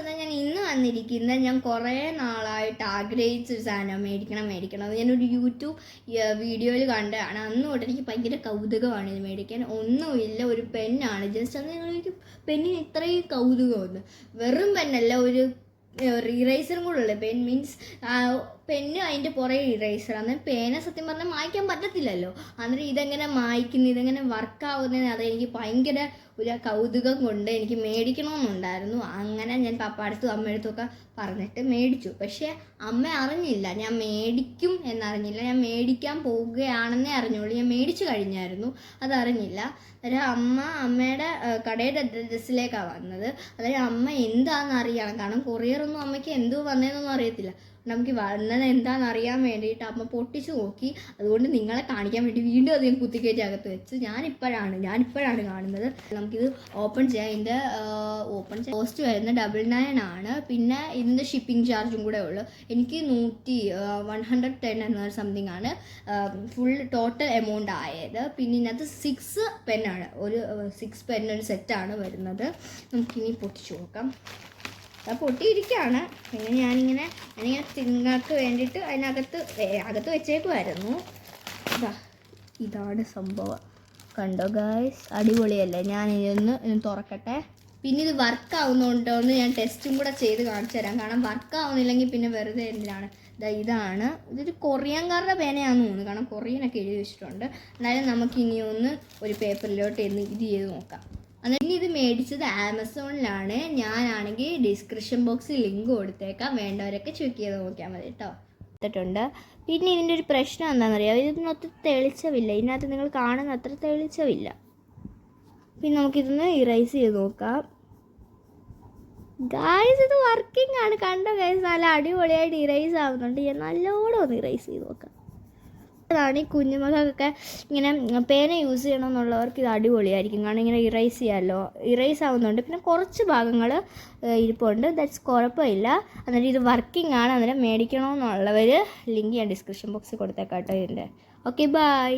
എന്നാൽ ഞാൻ ഇന്ന് വന്നിരിക്കുന്നത് ഞാൻ കുറേ നാളായിട്ട് ആഗ്രഹിച്ചൊരു സാധനം മേടിക്കണം. അത് ഞാനൊരു യൂട്യൂബ് വീഡിയോയിൽ കണ്ടതാണ്. അന്ന് തൊട്ട് എനിക്ക് ഭയങ്കര കൗതുകമാണ് ഇത് മേടിക്കാൻ. ഒന്നുമില്ല, ഒരു പെന്നാണ്. ജസ്റ്റ് അന്ന് ഞങ്ങൾക്ക് പെന്നിന് ഇത്രയും കൗതുകമുണ്ട്. വെറും പെന്നല്ല, ഒരു ഇറേസറും കൂടെ ഉള്ളത്. പെൻ മീൻസ് പെന്ന് അതിൻ്റെ പുറകെ ഇറേസർ. അന്നേരം പേന സത്യം പറഞ്ഞാൽ മായ്ക്കാൻ പറ്റത്തില്ലല്ലോ. അന്നേരം ഇതെങ്ങനെ മായ്ക്കുന്നു, ഇതെങ്ങനെ വർക്കാവുന്നതെന്ന് അതെനിക്ക് ഭയങ്കര ഒരു കൗതുകം കൊണ്ട് എനിക്ക് മേടിക്കണമെന്നുണ്ടായിരുന്നു. അങ്ങനെ ഞാൻ പപ്പാടുത്തും അമ്മയടുത്തും ഒക്കെ പറഞ്ഞിട്ട് മേടിച്ചു. പക്ഷേ അമ്മ അറിഞ്ഞില്ല ഞാൻ മേടിക്കും എന്നറിഞ്ഞില്ല. ഞാൻ മേടിക്കാൻ പോവുകയാണെന്നേ അറിഞ്ഞുള്ളൂ. ഞാൻ മേടിച്ചു കഴിഞ്ഞായിരുന്നു, അതറിഞ്ഞില്ല. അന്നേരം അമ്മയുടെ കടയുടെ അഡ്രസ്സിലേക്കാണ് വന്നത്. അതായത് അമ്മ എന്താണെന്ന് അറിയണം, കാരണം കൊറിയറൊന്നും അമ്മയ്ക്ക് എന്തോ വന്നതെന്നൊന്നും അറിയത്തില്ല. നമുക്ക് വന്നത് എന്താണെന്ന് അറിയാൻ വേണ്ടിയിട്ട് അമ്മ പൊട്ടിച്ച് നോക്കി. അതുകൊണ്ട് നിങ്ങളെ കാണിക്കാൻ വേണ്ടി വീണ്ടും അധികം കുത്തിക്കയറ്റി അകത്ത് വെച്ച് ഞാനിപ്പോഴാണ് കാണുന്നത്. നമുക്കിത് ഓപ്പൺ ചെയ്യാം. ഇതിൻ്റെ കോസ്റ്റ് വരുന്നത് 99 ആണ്. പിന്നെ ഇതിൻ്റെ ഷിപ്പിംഗ് ചാർജും കൂടെ ഉള്ളു. എനിക്ക് 110 എന്ന സംതിങ് ആണ് ഫുൾ ടോട്ടൽ എമൗണ്ട് ആയത്. പിന്നെ ഇതിനകത്ത് 6 പെന്നാണ്, ഒരു 6 പെന്നൊരു സെറ്റാണ് വരുന്നത്. നമുക്കിനി പൊട്ടിച്ച് നോക്കാം. അത് പൊട്ടിയിരിക്കുകയാണ്. പിന്നെ ഞാനിങ്ങനെ നിങ്ങൾക്ക് വേണ്ടിയിട്ട് അകത്ത് വെച്ചേക്കുമായിരുന്നു. ഇതാണ് സംഭവം. കണ്ടോ ഗായ്സ്, അടിപൊളിയല്ലേ? ഞാനിതൊന്ന് തുറക്കട്ടെ. പിന്നെ ഇത് വർക്ക് ആവുന്നുണ്ടോയെന്ന് ഞാൻ ടെസ്റ്റും കൂടെ ചെയ്ത് കാണിച്ചു തരാം. കാരണം വർക്ക് ആവുന്നില്ലെങ്കിൽ പിന്നെ വെറുതെ എന്തിനാണ്. ഇതാണ്, ഇതൊരു കൊറിയൻകാരുടെ പേനയാണെന്ന് തോന്നുന്നു, കാരണം കൊറിയനൊക്കെ എഴുതി വെച്ചിട്ടുണ്ട്. എന്നാലും നമുക്കിനി ഒന്ന് ഒരു പേപ്പറിലോട്ട് ഇത് ചെയ്ത് നോക്കാം. എന്നിട്ട് ഇത് മേടിച്ചത് ആമസോണിലാണ്. ഞാനാണെങ്കിൽ ഡിസ്ക്രിപ്ഷൻ ബോക്സിൽ ലിങ്ക് കൊടുത്തേക്കാം, വേണ്ടവരൊക്കെ ചെക്ക് ചെയ്ത് നോക്കിയാൽ മതി കേട്ടോ. എടുത്തിട്ടുണ്ട്. പിന്നെ ഇതിൻ്റെ ഒരു പ്രശ്നം എന്താണെന്നറിയാം, ഇതിനൊത്ത് തെളിച്ചമില്ല. ഇതിനകത്ത് നിങ്ങൾ കാണുന്ന അത്ര തെളിച്ചമില്ല. പിന്നെ നമുക്കിതൊന്ന് ഇറേസ് ചെയ്ത് നോക്കാം. ഗായ്സ്, ഇത് വർക്കിംഗ് ആണ്. കണ്ടോ ഗായ്സ്, നല്ല അടിപൊളിയായിട്ട് ഇറേസ് ആവുന്നുണ്ട്. ഞാൻ നല്ലോണം ഒന്ന് ഇറേസ് ചെയ്ത് നോക്കാം. അതാണ് ഈ കുഞ്ഞുമക്കൾക്കൊക്കെ ഇങ്ങനെ പേന യൂസ് ചെയ്യണമെന്നുള്ളവർക്ക് ഇത് അടിപൊളിയായിരിക്കും. കാരണം ഇങ്ങനെ ഇറേസ് ആവുന്നുണ്ട്. പിന്നെ കുറച്ച് ഭാഗങ്ങൾ ഇരിപ്പുണ്ട്, ദാറ്റ്സ് കുഴപ്പമില്ല. അന്നേരം ഇത് വർക്കിംഗ് ആണ്. അന്നേരം മേടിക്കണമെന്നുള്ളവർ ലിങ്ക് ഞാൻ ഡിസ്ക്രിപ്ഷൻ ബോക്സിൽ കൊടുത്തേക്കാം കേട്ടോ ഇതിൻ്റെ. Okay, by.